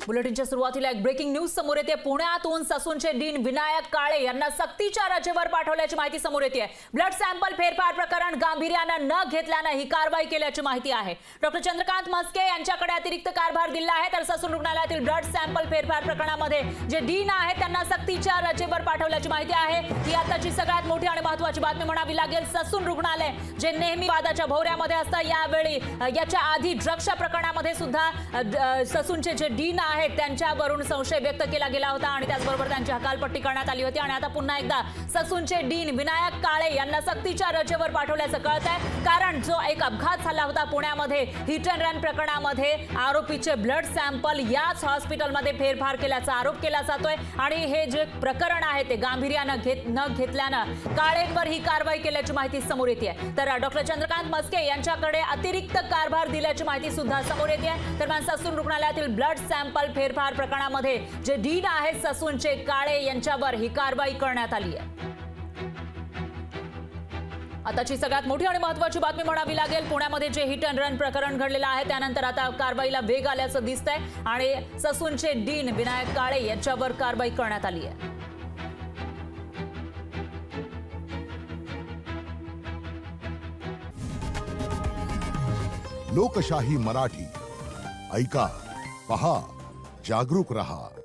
बुलेटिनच्या सुरुवातीला एक breaking news समोर येते। पुण्यातून ससूनचे डीन विनायक काळे यांना सक्तीच्या रजेवर पाठवल्याची माहिती समोर येते। ब्लड सॅम्पल फेरफार प्रकरण गांभीर्याने न घेतल्याने ही कारवाई केल्याची माहिती आहे। डॉक्टर चंद्रकांत म्हस्के यांच्याकडे अतिरिक्त कारभार दिला आहे, तर ससून रुग्णालयातील ब्लड सॅम्पल फेरफार प्रकरणामध्ये जे डीन आहेत त्यांना सक्तीच्या रजेवर पाठवल्याची माहिती आहे। ही आताची सगळ्यात मोठी आणि महत्त्वाची बातमी म्हणावी लागेल। ससून रुग्णालय जे नेहमी वादाच्या भोवऱ्यामध्ये असतं, यावेळी याच्या आधी ड्रग्सच्या प्रकरणामध्ये सुद्धा ससूनचे जे डीन आहेत त्यांच्यावरून संशय व्यक्त केला गेला होता आणि त्याचबरोबर त्यांची हकालपट्टी करण्यात आली होती। आणि आता पुन्हा एकदा ससूनचे डीन विनायक काळे यांना सक्तीच्या रजेवर पाठवल्याचं कळतंय, कारण जो एक अपघात झाला होता पुण्यामध्ये हिट अँड रन प्रकरणामध्ये आरोपीचे ब्लड सॅम्पल याच हॉस्पिटलमध्ये फेरफार केल्याचा आरोप केला जातोय आणि हे जे प्रकरण आहे ते गांभीर्याने न घेतल्यानं काळेंवर ही कारवाई केल्याची माहिती समोर येते। तर डॉक्टर चंद्रकांत म्हस्के यांच्याकडे अतिरिक्त कारभार दिल्याची माहिती सुद्धा समोर येते। दरम्यान ससून रुग्णालयातील ब्लड सॅम्पल फेरफार प्रकरणामध्ये जे डीन आहेत ससूनचे काळे यांच्यावर ही कारवाई करण्यात आली आहे। आताची सगळ्यात मोठी आणि महत्त्वाची बातमी म्हणावी लागेल। पुण्यामध्ये जे हिट अँड रन प्रकरण घडलेलं आहे त्यानंतर आता कारवाईला वेग आल्याचं दिसतंय आणि ससूनचे डीन विनायक काळे यांच्यावर कारवाई करण्यात आली आहे। लोकशाही मराठी ऐका, पहा, जागरूक रहा।